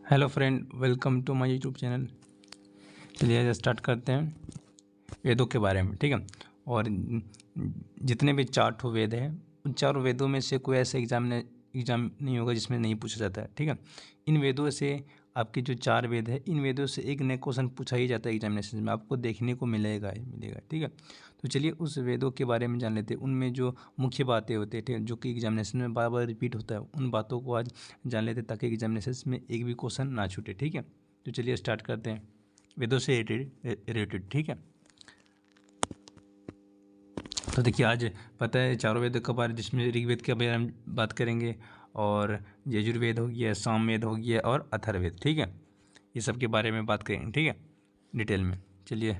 Hello friend, welcome to my YouTube channel. चलिए आज start करते हैं वेदों के बारे में। ठीक है। और जितने भी 4 वेद हैं उन 4 वेदों में से कोई ऐसा एग्जाम नहीं होगा जिसमें नहीं पूछा जाता है। ठीक है। इन वेदों से आपके जो 4 वेद है, इन वेदों से एक नया क्वेश्चन पूछा ही जाता है एग्जामिनेशन में, आपको देखने को मिलेगा ही मिलेगा। ठीक है। तो चलिए उस वेदों के बारे में जान लेते हैं, उनमें जो मुख्य बातें होती हैं, ठीक है, जो कि एग्जामिनेशन में बार बार रिपीट होता है, उन बातों को आज जान लेते हैं ताकि एग्जामिनेशन में एक भी क्वेश्चन ना छूटे। ठीक है। तो चलिए स्टार्ट करते हैं वेदों से रिलेटेड। ठीक है। तो देखिए आज पता है 4 वेदों के बारे, जिसमें ऋग्वेद के बारे में बात करेंगे, और यजुर्वेद हो गया, सामवेद हो गया और अथर्ववेद। ठीक है। ये सब के बारे में बात करेंगे। ठीक है, डिटेल में। चलिए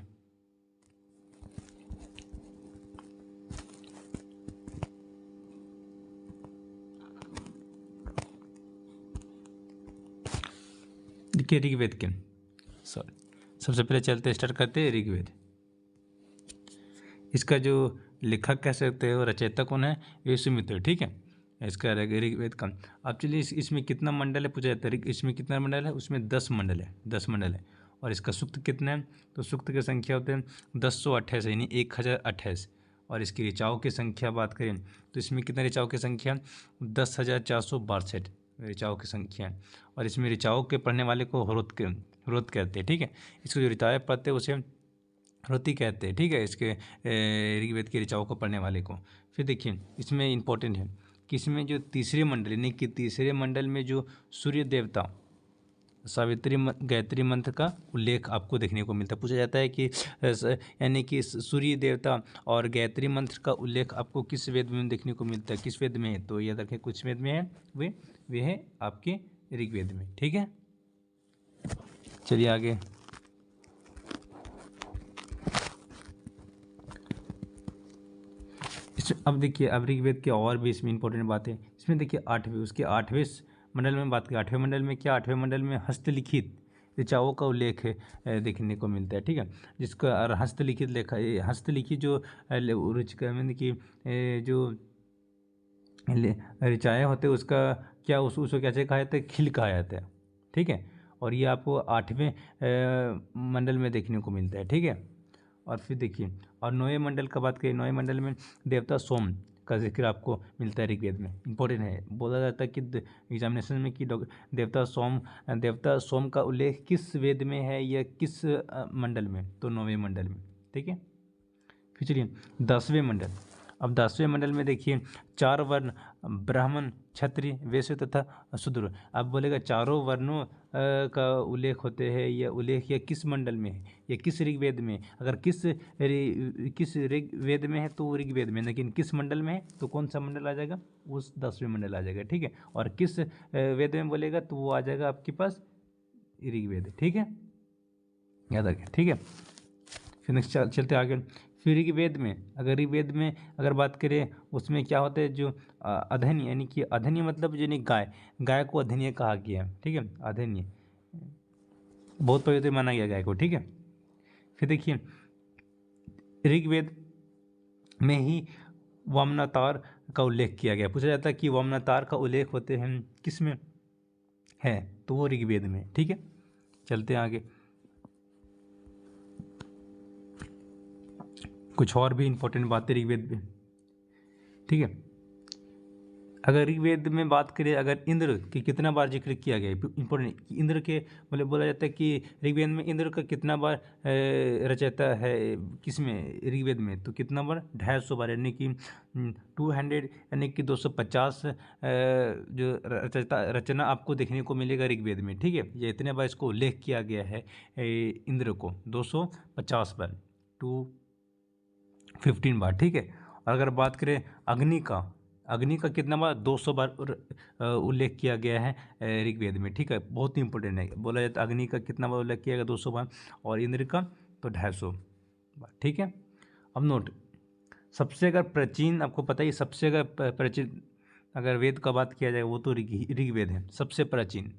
देखिए ऋग्वेद के, सॉरी, सबसे पहले चलते स्टार्ट करते हैं ऋग्वेद। इसका जो लेखक कह सकते हो, रचयिता कौन है? विश्वामित्र। ठीक है। इसका ऋग्वेद का। अब चलिए इसमें कितना मंडल है पूछा जाता है। इसमें कितना मंडल है? उसमें 10 मंडल है, 10 मंडल है। और इसका सूक्त कितना है? तो सूक्त की संख्या होते हैं 1028, यानी 1028। और इसकी ऋचाओं की संख्या बात करें तो इसमें कितने ऋचाओं की संख्या? 10,462 ऋचाओं की संख्या है। और इसमें ऋचाओं के पढ़ने वाले को हरोत कहते हैं। ठीक है। इसको जो ऋचाएँ पढ़ते हैं उसे हरोती कहते हैं। ठीक है, इसके ऋग्वेद की ऋचाओं को पढ़ने वाले को। फिर देखिए इसमें इंपॉर्टेंट है कि इसमें जो तीसरे मंडल, यानी कि तीसरे मंडल में जो सूर्य देवता गायत्री मंत्र का उल्लेख आपको देखने को मिलता है। पूछा जाता है कि यानी कि सूर्य देवता और गायत्री मंत्र का उल्लेख आपको किस वेद में देखने को मिलता है, किस वेद में है? तो याद रखें कुछ वेद में है, वे है आपके ऋग्वेद में। ठीक है। चलिए आगे। अब देखिए, अब ऋग्वेद के और भी इसमें इंपॉर्टेंट बात है। इसमें देखिए उसके 8वें मंडल में बात करें। 8वें मंडल में क्या? 8वें मंडल में हस्तलिखित ऋचाओं का उल्लेख देखने को मिलता है। ठीक है। जिसका हस्तलिखित लेखा, हस्तलिखित जो रुचिका में कि जो ऋचाएँ होते हैं उसका क्या, उसको कैसे कहा जाता है? खिल कहा जाता है। ठीक है। और ये आपको 8वें मंडल में देखने को मिलता है। ठीक है। और फिर देखिए, और 9वें मंडल का बात करें, 9वें मंडल में देवता सोम का जिक्र आपको मिलता है ऋग्वेद में। इंपॉर्टेंट है, बोला जाता है कि एग्जामिनेशन में कि देवता सोम का उल्लेख किस वेद में है या किस मंडल में? तो 9वें मंडल में। ठीक है। फिर चलिए 10वें मंडल। अब 10वें मंडल में देखिए 4 वर्ण, ब्राह्मण, क्षत्रिय, वैश्य तथा शूद्र। अब बोलेगा चारों वर्णों का उल्लेख होते हैं, या उल्लेख या किस मंडल में है, या किस ऋग्वेद में? अगर किस ऋग्वेद में है तो वो ऋग्वेद में, लेकिन किस मंडल में है तो कौन सा मंडल आ जाएगा? उस 10वें मंडल आ जाएगा। ठीक है। और किस वेद में बोलेगा तो वो आ जाएगा आपके पास ऋग्वेद। ठीक है, याद रखें। ठीक है। फिर नेक्स्ट चलते आगे। फिर ऋग्वेद में अगर बात करें, उसमें क्या होता है? जो अधन्य, यानी कि अधन्य मतलब यानी गाय को अधन्य कहा गया है। ठीक है। अधन्य बहुत पवित्र माना गया गाय को। ठीक है। फिर देखिए ऋग्वेद में ही वामनातार का उल्लेख किया गया। पूछा जाता है कि वामनातार का उल्लेख होते हैं किस में है? तो वो ऋग्वेद में। ठीक है। चलते हैं आगे। कुछ और भी इंपॉर्टेंट बातें ऋग्वेद में। ठीक है। अगर ऋग्वेद में बात करें, अगर इंद्र की कितना बार जिक्र किया गया है, इंपॉर्टेंट, इंद्र के मतलब बोला जाता है कि ऋग्वेद में इंद्र का कितना बार रचयिता है किसमें? ऋग्वेद में। तो कितना बार? 250 बार, यानी कि 200, यानी कि 250 जो रचना आपको देखने को मिलेगा ऋग्वेद में। ठीक है। ये इतने बार इसको उल्लेख किया गया है इंद्र को, 250 बार, 215 बार। ठीक है। और अगर बात करें अग्नि का कितना बार? 200 बार उल्लेख किया गया है ऋग्वेद में। ठीक है। बहुत ही इंपॉर्टेंट है, बोला जाता है अग्नि का कितना बार उल्लेख किया गया? 200 बार। और इंद्र का तो 250 बार। ठीक है। अब नोट, सबसे अगर प्राचीन, आपको पता ही, सबसे अगर प्राचीन अगर वेद का बात किया जाए वो तो ऋग्वेद है। सबसे प्राचीन,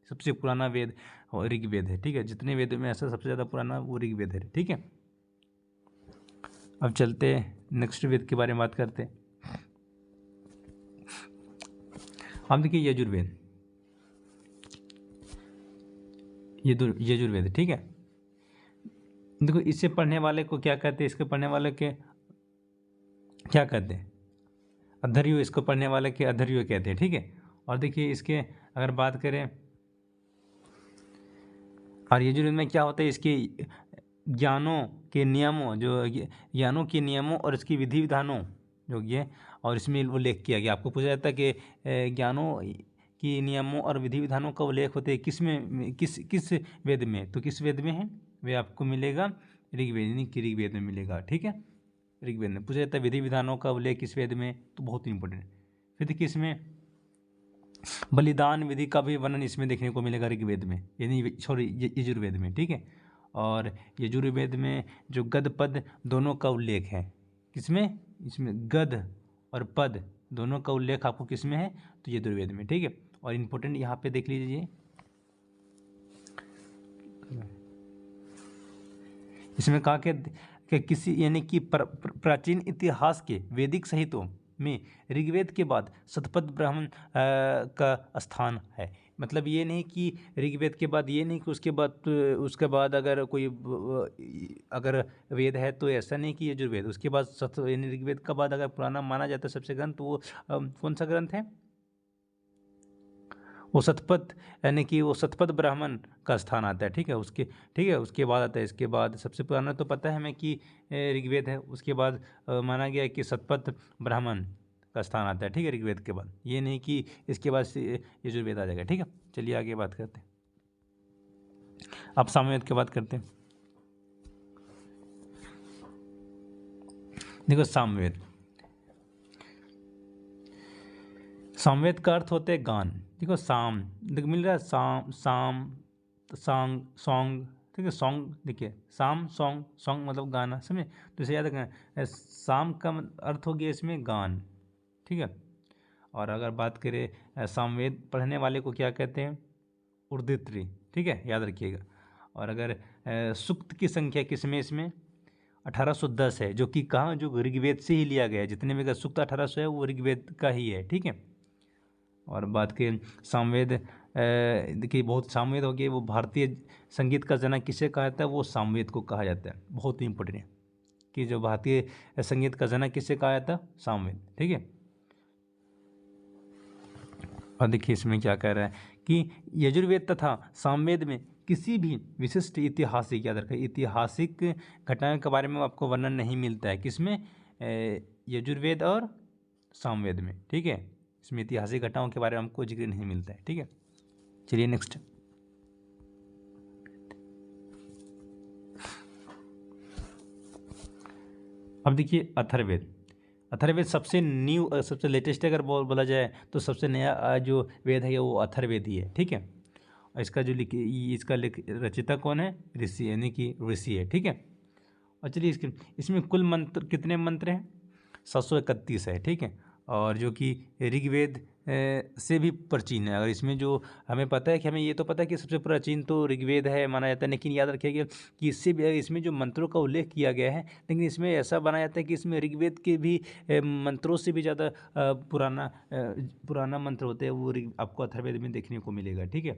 सबसे पुराना वेद ऋग्वेद है। ठीक है। जितने वेदों में ऐसा सबसे ज़्यादा पुराना वो ऋग्वेद है। ठीक है। अब चलते नेक्स्ट वेद के बारे में बात करते हैं। हम देखिए यजुर्वेद। यजुर्वेद, ठीक है। देखो इससे पढ़ने वाले को क्या कहते हैं, इसके पढ़ने वाले के क्या कहते हैं, अधर्यु, इसको पढ़ने वाले के अधर्यु कहते हैं, ठीक है। और देखिए इसके अगर बात करें, और यजुर्वेद में क्या होता है, इसके ज्ञानों के नियमों, जो ज्ञानों के नियमों और इसकी विधि विधानों जो ये, और इसमें वो लेख किया गया। आपको पूछा जाता है कि ज्ञानों की नियमों और विधि विधानों का उल्लेख होते हैं किस में, किस वेद में, तो किस वेद में है, वे आपको मिलेगा ऋग्वेद, यानी कि ऋग्वेद में मिलेगा, ठीक है। ऋग्वेद में पूछा जाता है विधि विधानों का उल्लेख किस वेद में, तो बहुत इंपॉर्टेंट। फिर देखिए इसमें बलिदान विधि का भी वर्णन इसमें देखने को मिलेगा ऋग्वेद में, यानी सॉरी यजुर्वेद में, ठीक है। और यजुर्वेद में जो गद पद दोनों का उल्लेख है, किसमें, इसमें गद और पद दोनों का उल्लेख आपको किसमें है, तो यजुर्वेद में, ठीक है। और इम्पोर्टेंट यहाँ पे देख लीजिए, इसमें कहा कि किसी यानी कि प्राचीन इतिहास के वैदिक साहित्यों में ऋग्वेद के बाद शतपथ ब्राह्मण का स्थान है। मतलब ये नहीं कि ऋग्वेद के बाद, ये नहीं कि उसके बाद अगर कोई अगर वेद है तो ऐसा नहीं कि यजुर्वेद, उसके बाद यानी ऋग्वेद का बाद अगर पुराना माना जाता है सबसे ग्रंथ, तो वो कौन सा ग्रंथ है, वो शतपथ, यानी कि वो शतपथ ब्राह्मण का स्थान आता है, ठीक है। उसके बाद आता है, इसके बाद सबसे पुराना तो पता है हमें कि ऋग्वेद है, उसके बाद माना गया कि शतपथ ब्राह्मण का स्थान आता है, ठीक है, ऋग्वेद के बाद। ये नहीं कि इसके बाद यजुर्वेद आ जाएगा, ठीक है। चलिए आगे बात करते हैं, अब सामवेद की बात करते हैं। देखो सामवेद का अर्थ होते हैं गान। देखो देखो मिल रहा है सॉन्ग, ठीक है, सॉन्ग, देखिए सॉन्ग मतलब गाना, समझे, तो इसे याद रखना, साम का अर्थ हो गया इसमें गान, ठीक है। और अगर बात करें सामवेद पढ़ने वाले को क्या कहते हैं, उर्दित्री, ठीक है, याद रखिएगा। और अगर सूक्त की संख्या किसमें, इसमें 1810 है, जो कि कहाँ, जो ऋग्वेद से ही लिया गया है, जितने में का सूक्त 1800 है वो ऋग्वेद का ही है, ठीक है। और बात करें सामवेद, देखिए बहुत सामवेद हो गए, वो भारतीय संगीत का जनक किसे कहा जाता है, वो सामवेद को कहा जाता है। बहुत ही इंपॉर्टेंट है कि जो भारतीय संगीत का जनक किसे कहा जाता है, सामवेद, ठीक है। और देखिए इसमें क्या कह रहा है कि यजुर्वेद तथा सामवेद में किसी भी विशिष्ट ऐतिहासिक, याद रखें, ऐतिहासिक घटनाओं के बारे में आपको वर्णन नहीं मिलता है, किसमें, यजुर्वेद और सामवेद में, ठीक है। इसमें ऐतिहासिक घटनाओं के बारे में हमको जिक्र नहीं मिलता है, ठीक है। चलिए नेक्स्ट, अब देखिए अथर्ववेद सबसे न्यू, सबसे लेटेस्ट अगर बोला जाए तो सबसे नया जो वेद है वो अथर्ववेद ही है, ठीक है। और इसका जो इसका रचयिता कौन है, ऋषि, यानी कि ऋषि है, ठीक है। और चलिए इसमें कुल मंत्र कितने मंत्र हैं, 731 है, ठीक है। और जो कि ऋग्वेद से भी प्राचीन है। अगर इसमें जो हमें पता है कि हमें ये तो पता है कि सबसे प्राचीन तो ऋग्वेद है माना जाता है, लेकिन याद रखिएगा कि इससे भी इसमें जो मंत्रों का उल्लेख किया गया है, लेकिन इसमें ऐसा बनाया जाता है कि इसमें ऋग्वेद के भी मंत्रों से भी ज़्यादा पुराना मंत्र होते हैं, वो आपको अथर्ववेद में देखने को मिलेगा, ठीक है।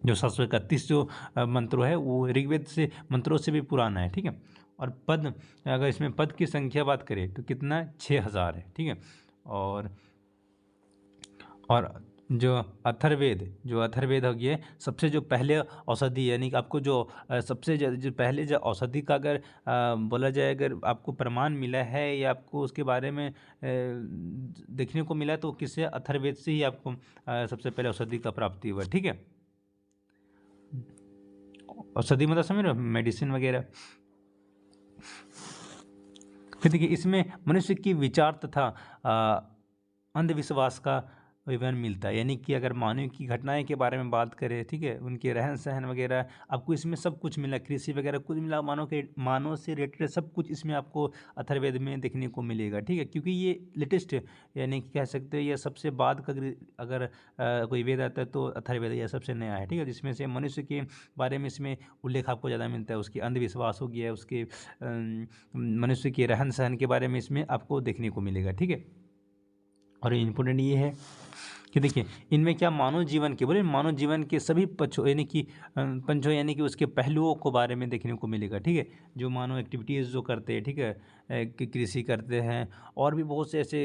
जो 731 जो मंत्र है वो ऋग्वेद से मंत्रों से भी पुराना है, ठीक है। और पद, अगर इसमें पद की संख्या बात करें तो कितना, 6000 है, ठीक है। और जो अथर्ववेद हो गया, सबसे जो पहले औषधि, यानी कि आपको जो सबसे जो पहले जो औषधि का अगर बोला जाए, अगर आपको प्रमाण मिला है या आपको उसके बारे में देखने को मिला, तो किससे, अथर्ववेद से ही आपको सबसे पहले औषधि का प्राप्ति हुआ, ठीक है। औषधि मतलब समझ रहे हो, मेडिसिन वगैरह। फिर देखिए इसमें मनुष्य की विचार तथा अंधविश्वास का विवरण मिलता है, यानी कि अगर मानव की घटनाएं के बारे में बात करें, ठीक है, उनके रहन सहन वगैरह, आपको इसमें सब कुछ मिला, कृषि वगैरह कुछ मिला, मानव से रिलेटेड सब कुछ इसमें आपको अथर्ववेद में देखने को मिलेगा, ठीक है। क्योंकि ये लेटेस्ट, यानी कि कह सकते हैं ये सबसे बाद का अगर कोई वेद आता है तो अथर्ववेद यह सबसे नया है, ठीक है। जिसमें से मनुष्य के बारे में इसमें उल्लेख आपको ज़्यादा मिलता है, उसकी अंधविश्वास हो गया, उसके मनुष्य के रहन सहन के बारे में इसमें आपको देखने को मिलेगा, ठीक है। और इम्पोर्टेंट ये है कि देखिए इनमें क्या मानव जीवन के, बोले मानव जीवन के सभी पक्षों यानी कि उसके पहलुओं को बारे में देखने को मिलेगा। ठीक है, जो मानव एक्टिविटीज़ जो करते हैं, ठीक है, कि कृषि करते हैं और भी बहुत से ऐसे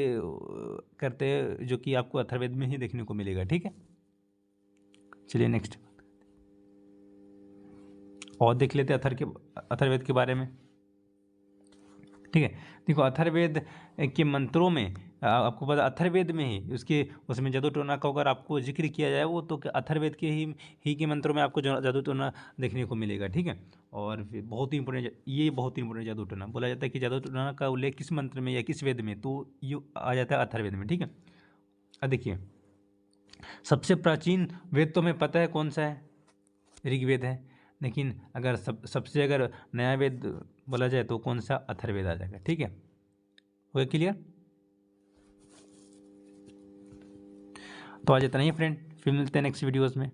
करते हैं जो कि आपको अथर्ववेद में ही देखने को मिलेगा। ठीक है, चलिए नेक्स्ट और देख लेते हैं अथर्ववेद के बारे में। ठीक है, देखो अथर्ववेद के मंत्रों में आपको पता अथर्ववेद में ही उसमें जादू-टोना का अगर आपको जिक्र किया जाए वो तो अथर्ववेद के ही के मंत्रों में आपको जादू-टोना देखने को मिलेगा। ठीक है, और फिर बहुत ही इंपॉर्टेंट जादू-टोना बोला जाता है कि जादू-टोना का उल्लेख किस मंत्र में या किस वेद में, तो ये आ जाता है अथर्ववेद में। ठीक है, अब देखिए सबसे प्राचीन वेद तो हमें पता है कौन सा है, ऋग्वेद है, लेकिन अगर सबसे अगर नया वेद बोला जाए तो कौन सा, अथर्ववेद आ जाएगा। ठीक है, हो गया क्लियर? तो आज इतना ही फ्रेंड, फिर मिलते हैं नेक्स्ट वीडियोज़ में।